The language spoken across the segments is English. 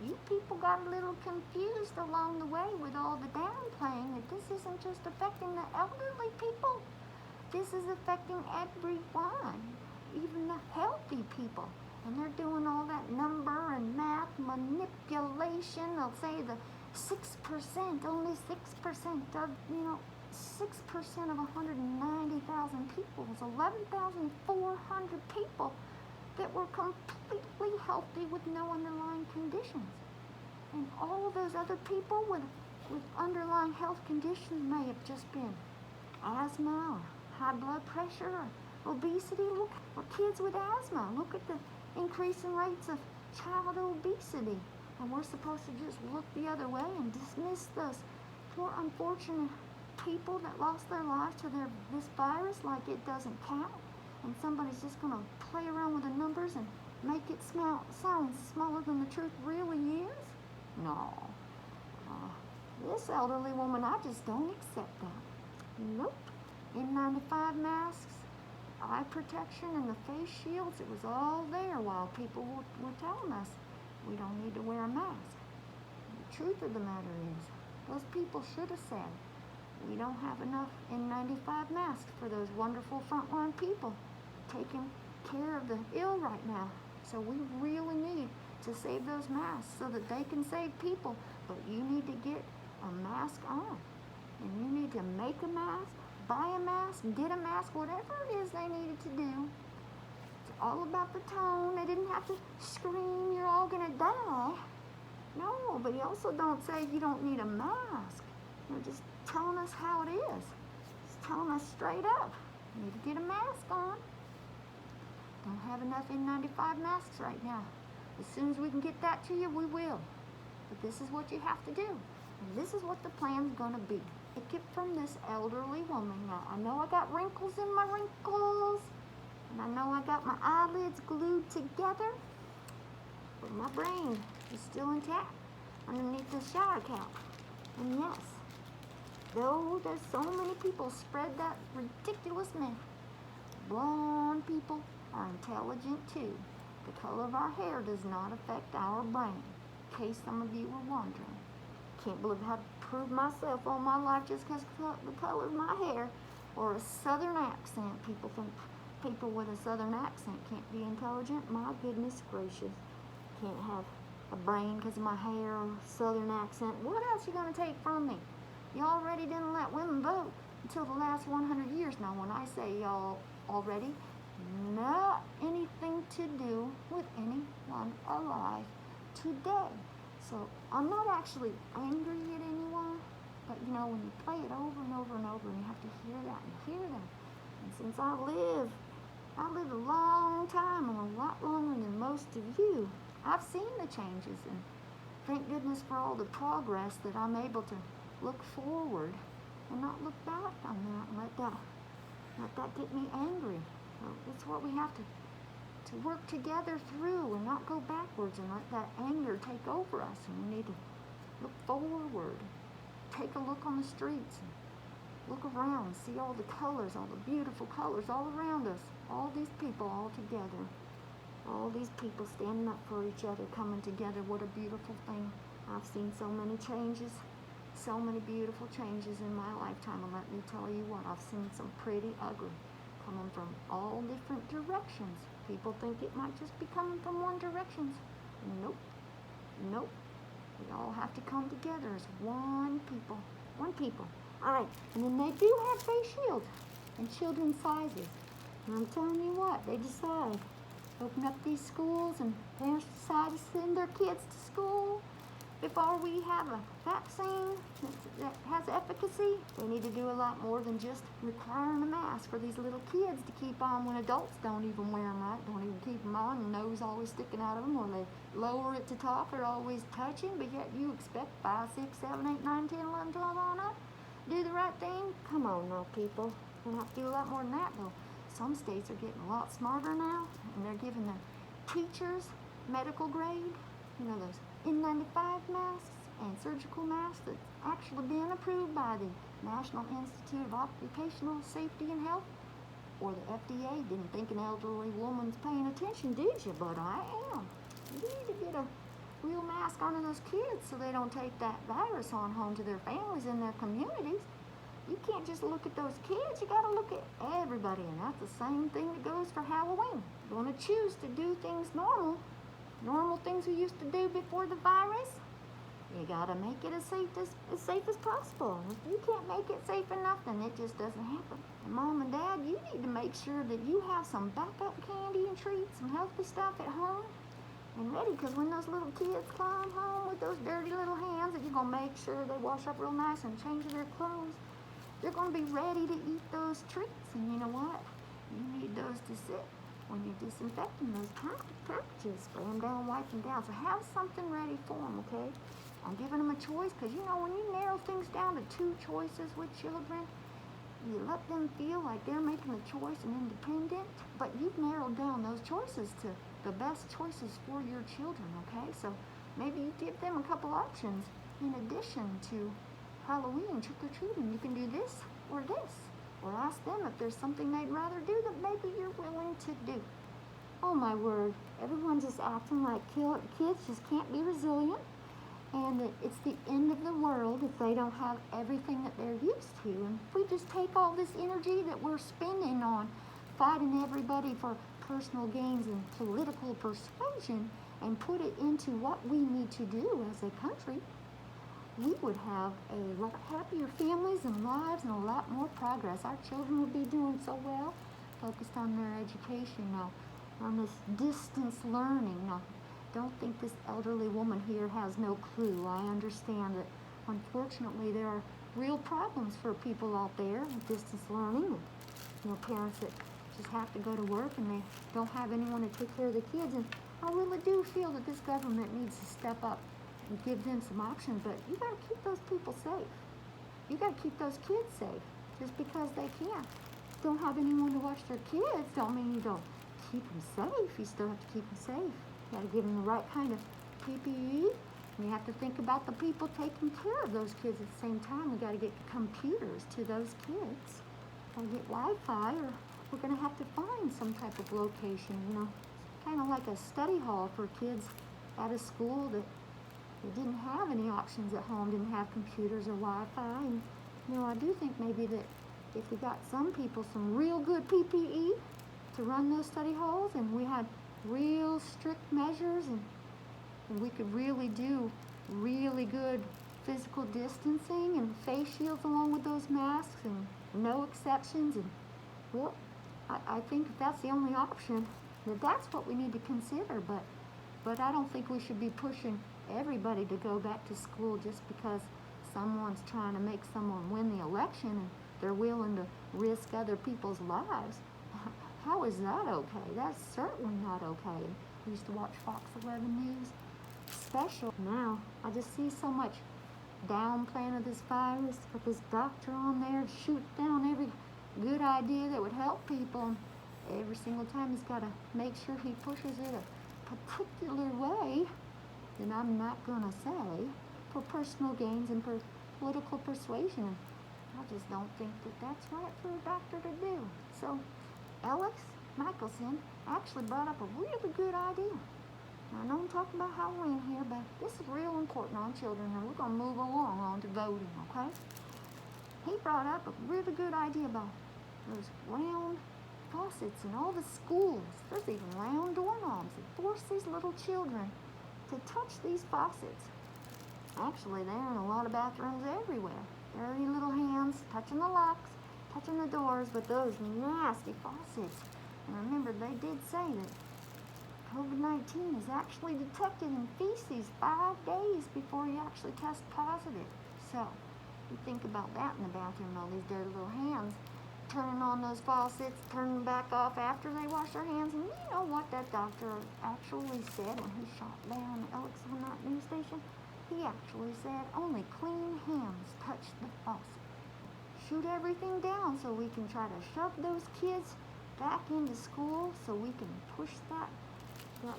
you people got a little confused along the way with all the downplaying that this isn't just affecting the elderly people. This is affecting everyone, even the healthy people. And they're doing all that number and math manipulation. They'll say the 6%, only 6% of, 6% of 190,000 people was 11,400 people that were completely healthy with no underlying conditions. And all of those other people with underlying health conditions may have just been asthma or high blood pressure or obesity. Look, or kids with asthma. Look at the increasing rates of child obesity. And we're supposed to just look the other way and dismiss those poor unfortunate people that lost their lives to this virus like it doesn't count. And somebody's just going to play around with the numbers and make it sound smaller than the truth really is? No. This elderly woman, I just don't accept that. Nope. N95 masks, eye protection, and the face shields, it was all there while people were telling us we don't need to wear a mask. The truth of the matter is, those people should have said, we don't have enough N95 masks for those wonderful frontline people taking care of the ill right now. So we really need to save those masks so that they can save people. But you need to get a mask on. And you need to make a mask, buy a mask, get a mask, whatever it is they needed to do. It's all about the tone. They didn't have to scream, you're all gonna die. No, but you also don't say you don't need a mask. They're just telling us how it is. Just telling us straight up. You need to get a mask on. Don't have enough N95 masks right now. As soon as we can get that to you, we will. But this is what you have to do. And this is what the plan's gonna be. Take it from this elderly woman. Now, I know I got wrinkles in my wrinkles. And I know I got my eyelids glued together. But my brain is still intact underneath the shower cap. And yes, though there's so many people spread that ridiculous myth, blonde people are intelligent too. The color of our hair does not affect our brain, in case some of you were wondering. Can't believe I had to prove myself all my life just because of the color of my hair or a southern accent. People think people with a southern accent can't be intelligent. My goodness gracious. Can't have a brain because of my hair or southern accent. What else are you going to take from me? You already didn't let women vote until the last 100 years. Now, when I say y'all already, not anything to do with anyone alive today. So I'm not actually angry at anyone, but when you play it over and over and over, and you have to hear that and hear that. And since I lived a long time, and a lot longer than most of you, I've seen the changes, and thank goodness for all the progress that I'm able to look forward and not look back on that and let that get me angry. So it's what we have to work together through and not go backwards and let that anger take over us. And we need to look forward, take a look on the streets, and look around, see all the colors, all the beautiful colors all around us, all these people all together, all these people standing up for each other, coming together. What a beautiful thing. I've seen so many changes, so many beautiful changes in my lifetime, and let me tell you what, I've seen some pretty ugly coming from all different directions. People think it might just be coming from one direction. Nope. Nope. We all have to come together as one people. One people. All right. And then they do have face shields in children's sizes. And I'm telling you what, they decide. Open up these schools and parents decide to send their kids to school before we have a vaccine that has efficacy. They need to do a lot more than just requiring a mask for these little kids to keep on when adults don't even wear them right, don't even keep them on, and nose always sticking out of them, or they lower it to talk, or always touching, but yet you expect 5, 6, 7, 8, 9, 10, 11, 12 on up. Do the right thing? Come on now, people. We'll have to do a lot more than that, though. Some states are getting a lot smarter now, and they're giving their teachers medical grade, those N95 masks and surgical masks that's actually been approved by the National Institute of Occupational Safety and Health, or the FDA. Didn't think an elderly woman's paying attention, did you? But I am. You need to get a real mask onto those kids so they don't take that virus on home to their families and their communities. You can't just look at those kids, you gotta look at everybody, and that's the same thing that goes for Halloween. You're gonna choose to do things normal things we used to do before the virus. You gotta make it as safe as possible. If you can't make it safe enough, then it just doesn't happen. And Mom and Dad, you need to make sure that you have some backup candy and treats, some healthy stuff at home and ready, because when those little kids come home with those dirty little hands, that you're gonna make sure they wash up real nice and change their clothes. They're gonna be ready to eat those treats, and you know what? You need those to sit when you're disinfecting those packages. Spray them down, wipe them down. So have something ready for them, okay? I'm giving them a choice, because you know when you narrow things down to 2 choices with children, you let them feel like they're making a choice and independent, but you've narrowed down those choices to the best choices for your children, okay? So maybe you give them a couple options in addition to Halloween trick-or-treating. You can do this, or ask them if there's something they'd rather do that maybe you're willing to do. Oh my word, everyone's just acting like kids just can't be resilient, and that it's the end of the world if they don't have everything that they're used to. And if we just take all this energy that we're spending on fighting everybody for personal gains and political persuasion and put it into what we need to do as a country, we would have a lot happier families and lives and a lot more progress. Our children would be doing so well, focused on their education now, on this distance learning. Now, don't think this elderly woman here has no clue. I understand that, unfortunately, there are real problems for people out there with distance learning. And, you know, parents that just have to go to work and they don't have anyone to take care of the kids. And I really do feel that this government needs to step up and give them some options, but you gotta keep those people safe. You gotta keep those kids safe. Just because they don't have anyone to watch their kids, don't mean you don't keep them safe. You still have to keep them safe. You gotta give them the right kind of PPE. And you have to think about the people taking care of those kids at the same time. We gotta get computers to those kids. Gotta get Wi-Fi, or we're gonna have to find some type of location, you know, kind of like a study hall for kids at a school that they didn't have any options at home, didn't have computers or Wi-Fi. And, you know, I do think maybe that if we got some people some real good PPE to run those study halls, and we had real strict measures, and we could really do really good physical distancing and face shields along with those masks and no exceptions, and well, I think if that's the only option, that's what we need to consider. But I don't think we should be pushing everybody to go back to school just because someone's trying to make someone win the election and they're willing to risk other people's lives. How is that okay? That's certainly not okay. We used to watch Fox 11 News special. Now I just see so much downplaying of this virus with this doctor on there shoot down every good idea that would help people. Every single time he's got to make sure he pushes it a particular way that I'm not going to say for personal gains and for political persuasion. I just don't think that that's right for a doctor to do. So Alex Michelson actually brought up a really good idea. Now, I know I'm talking about Halloween here, but this is real important on children, and we're going to move along on to voting, okay? He brought up a really good idea about those round faucets in all the schools. There's even round doorknobs that force these little children to touch these faucets. Actually, they're in a lot of bathrooms everywhere. Dirty little hands touching the locks, touching the doors with those nasty faucets. And remember, they did say that COVID-19 is actually detected in feces 5 days before you actually test positive. So, you think about that in the bathroom, all these dirty little hands turning on those faucets, turning them back off after they wash their hands. And you know what that doctor actually said when he shot down Alex on that news station? He actually said only clean hands touch the faucet. Shoot everything down so we can try to shove those kids back into school so we can push that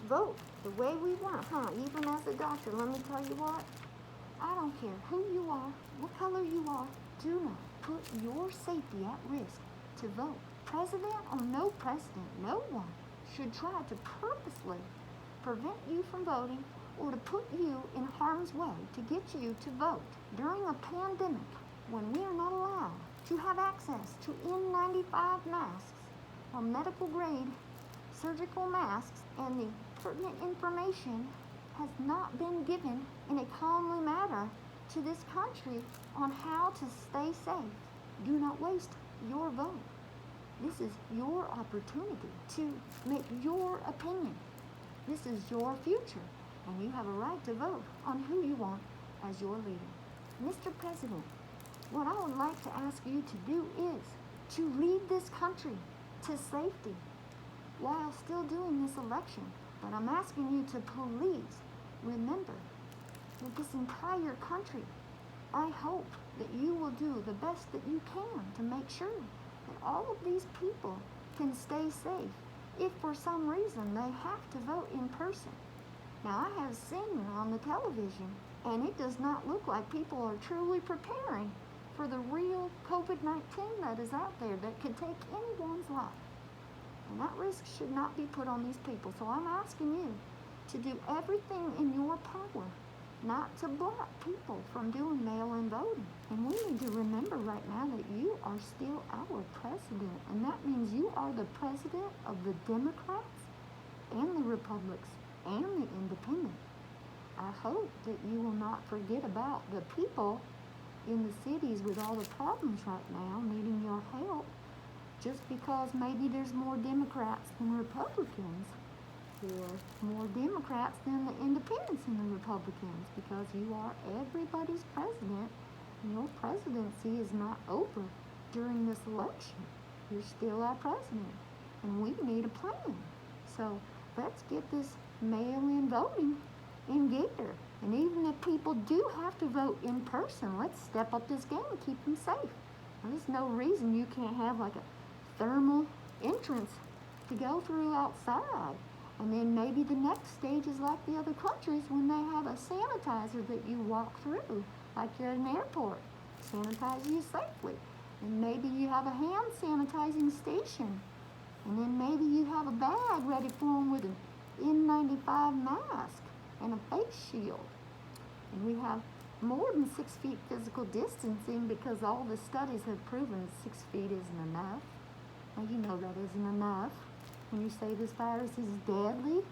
vote the way we want, huh? Even as a doctor, let me tell you what, I don't care who you are, what color you are, do not put your safety at risk to vote. President or no president, no one should try to purposely prevent you from voting or to put you in harm's way to get you to vote during a pandemic when we are not allowed to have access to N95 masks or medical grade surgical masks, and the pertinent information has not been given in a timely manner to this country on how to stay safe. Do not waste your vote. This is your opportunity to make your opinion. This is your future, and you have a right to vote on who you want as your leader. Mr. President, what I would like to ask you to do is to lead this country to safety while still doing this election. But I'm asking you to please remember that this entire country, I hope that you will do the best that you can to make sure that all of these people can stay safe if for some reason they have to vote in person. Now, I have seen on the television, and it does not look like people are truly preparing for the real COVID-19 that is out there that could take anyone's life. And that risk should not be put on these people. So I'm asking you to do everything in your power not to block people from doing mail-in voting. And we need to remember right now that you are still our president. And that means you are the president of the Democrats and the Republicans and the Independents. I hope that you will not forget about the people in the cities with all the problems right now needing your help, just because maybe there's more Democrats than Republicans, or more Democrats than the Independents and the Republicans, because you are everybody's president, and your presidency is not over during this election. You're still our president, and we need a plan. So let's get this mail-in voting in gear. And even if people do have to vote in person, let's step up this game and keep them safe. There's no reason you can't have like a thermal entrance to go through outside. And then maybe the next stage is like the other countries when they have a sanitizer that you walk through, like you're at an airport, sanitize you safely. And maybe you have a hand sanitizing station. And then maybe you have a bag ready for them with an N95 mask and a face shield. And we have more than 6 feet physical distancing because all the studies have proven 6 feet isn't enough. Now you know that isn't enough. When you say this virus is deadly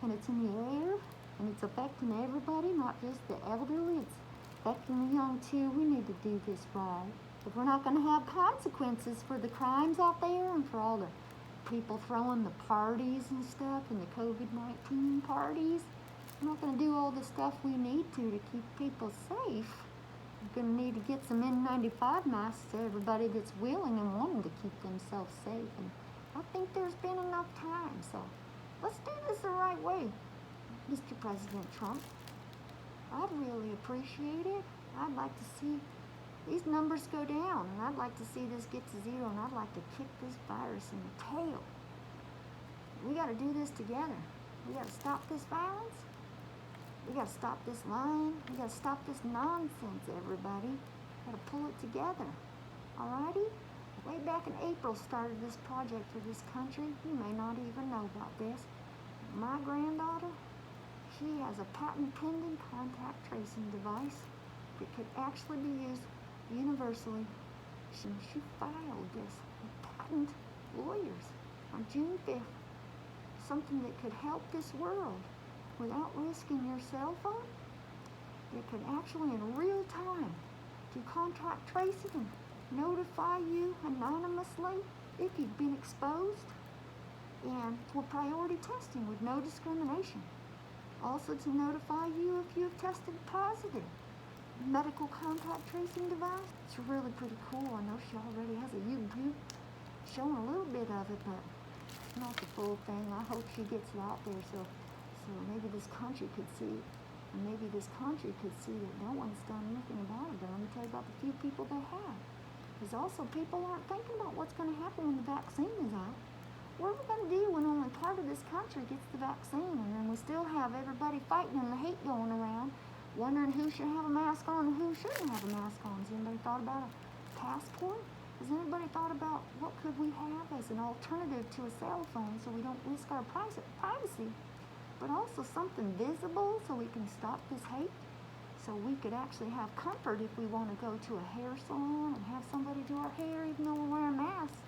and it's in the air and it's affecting everybody, not just the elderly, it's affecting the young too. We need to do this right. If we're not going to have consequences for the crimes out there and for all the people throwing the parties and stuff and the COVID-19 parties, we're not going to do all the stuff we need to keep people safe. We're going to need to get some N95 masks to everybody that's willing and wanting to keep themselves safe. And I think there's been enough time. So let's do this the right way, Mr. President Trump. I'd really appreciate it. I'd like to see these numbers go down, and I'd like to see this get to zero, and I'd like to kick this virus in the tail. We got to do this together. We got to stop this violence. We got to stop this lying. We got to stop this nonsense, everybody. Got to pull it together. Alrighty? Way back in April started this project for this country. You may not even know about this. My granddaughter, she has a patent pending contact tracing device that could actually be used universally. She filed this with patent lawyers on June 5th. Something that could help this world without risking your cell phone. It could actually in real time do contact tracing, notify you anonymously if you've been exposed, and for priority testing with no discrimination. Also to notify you if you've tested positive. Medical contact tracing device. It's really pretty cool. I know she already has a YouTube showing a little bit of it, but not the full thing. I hope she gets it out there so maybe this country could see it. And maybe this country could see that no one's done anything about it. But let me tell you about the few people that have. Because also people aren't thinking about what's going to happen when the vaccine is out. What are we going to do when only part of this country gets the vaccine, and then we still have everybody fighting and the hate going around, wondering who should have a mask on and who shouldn't have a mask on? Has anybody thought about a passport? Has anybody thought about what could we have as an alternative to a cell phone so we don't risk our privacy but also something visible so we can stop this hate. So we could actually have comfort if we want to go to a hair salon and have somebody do our hair even though we're wearing masks.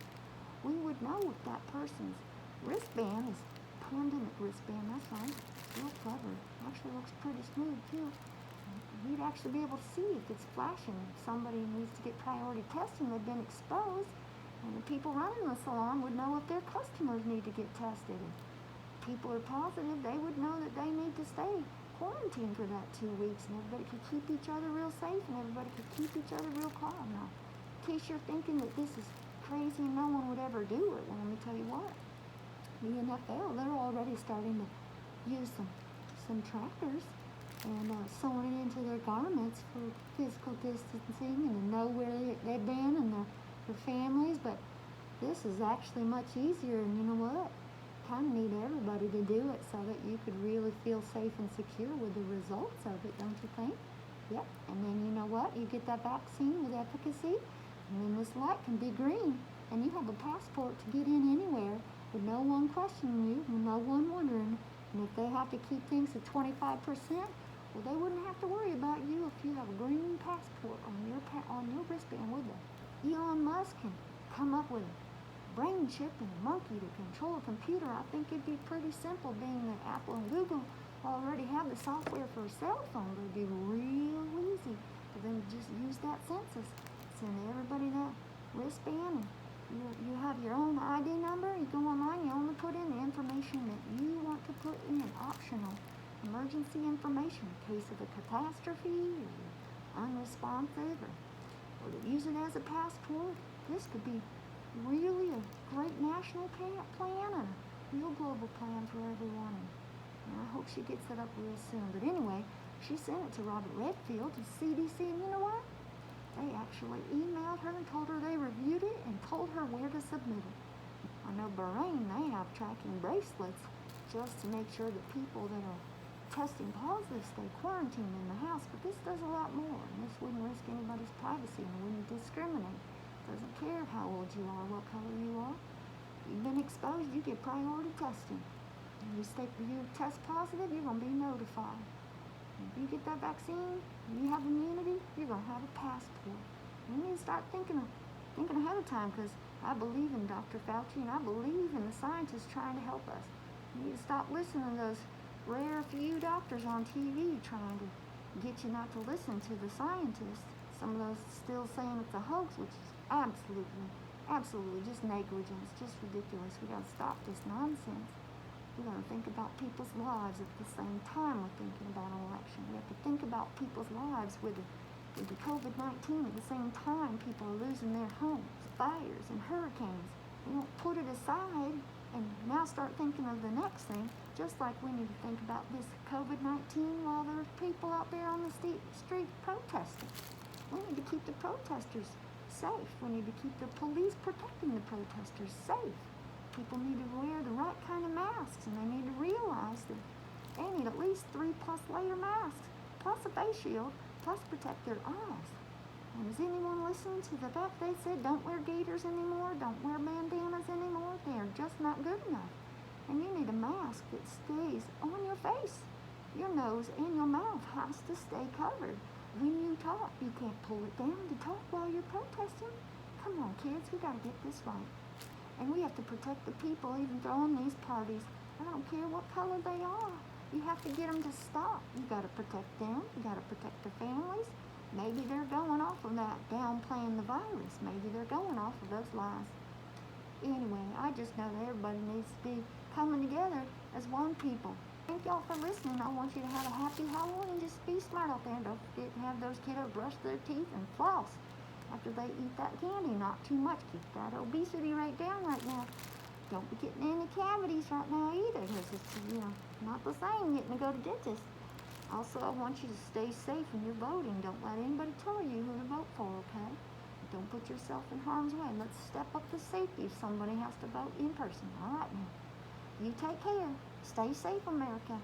We would know if that person's wristband is Pandemic Wristband. That's right. It's real clever. Actually looks pretty smooth too. You'd actually be able to see if it's flashing. If somebody needs to get priority testing, they've been exposed. And the people running the salon would know if their customers need to get tested. If people are positive, they would know that they need to stay quarantined for that 2 weeks, and everybody could keep each other real safe, and everybody could keep each other real calm. Now, in case you're thinking that this is crazy and no one would ever do it, well, let me tell you what. The NFL, they're already starting to use some trackers and sewing it into their garments for physical distancing and to know where they've been and their families. But this is actually much easier, and you know what? Kind of need everybody to do it so that you could really feel safe and secure with the results of it, don't you think? Yep. And then you know what? You get that vaccine with efficacy, and then this light can be green, and you have a passport to get in anywhere with no one questioning you, with no one wondering. And if they have to keep things at 25%, well, they wouldn't have to worry about you if you have a green passport on your wristband with it. Elon Musk can come up with brain chip and a monkey to control a computer. I think it'd be pretty simple, being that Apple and Google already have the software for a cell phone. It'd be real easy for them to just use that census. Send everybody that wristband, and you have your own ID number. You go online, you only put in the information that you want to put in, optional emergency information in case of a catastrophe, or you're unresponsive, or to use it as a passport. This could be really a great national plan and a real global plan for everyone. And I hope she gets it up real soon. But anyway, she sent it to Robert Redfield, to CDC, and you know what? They actually emailed her and told her they reviewed it and told her where to submit it. I know Bahrain, they have tracking bracelets just to make sure that people that are testing positive stay quarantined in the house, but this does a lot more, and this wouldn't risk anybody's privacy and wouldn't discriminate. Doesn't care how old you are, what color you are. You've been exposed, you get priority testing. You test positive, you're going to be notified. If you get that vaccine, you have immunity, you're going to have a passport. You need to start thinking ahead of time, because I believe in Dr. Fauci, and I believe in the scientists trying to help us. You need to stop listening to those rare few doctors on TV trying to get you not to listen to the scientists. Some of those still saying it's a hoax, which is absolutely just negligence, just ridiculous. We got to stop this nonsense. We got to think about people's lives at the same time we're thinking about an election. We have to think about people's lives with the COVID-19 at the same time. People are losing their homes, fires, and hurricanes. We don't put it aside and now start thinking of the next thing. Just like we need to think about this COVID-19 while there's people out there on the street protesting. We need to keep the protesters safe. We need to keep the police protecting the protesters safe. People need to wear the right kind of masks, and they need to realize that they need at least 3+ layer masks, plus a face shield, plus protect their eyes. And is anyone listening to the fact they said don't wear gaiters anymore, don't wear bandanas anymore? They are just not good enough. And you need a mask that stays on your face. Your nose and your mouth has to stay covered. When you talk, you can't pull it down to talk while you're protesting. Come on, kids, we got to get this right. And we have to protect the people even throwing these parties. I don't care what color they are. You have to get them to stop. You got to protect them. You got to protect their families. Maybe they're going off of that, downplaying the virus. Maybe they're going off of those lies. Anyway, I just know that everybody needs to be coming together as one people. Thank y'all for listening. I want you to have a happy Halloween. Just be smart out there. Don't forget to have those kiddos brush their teeth and floss after they eat that candy. Not too much. Keep that obesity rate down right now. Don't be getting any cavities right now either, because it's, not the same getting to go to dentist. Also, I want you to stay safe when you're voting. Don't let anybody tell you who to vote for, okay? Don't put yourself in harm's way. Let's step up to safety if somebody has to vote in person. All right now. You take care. Stay safe, America.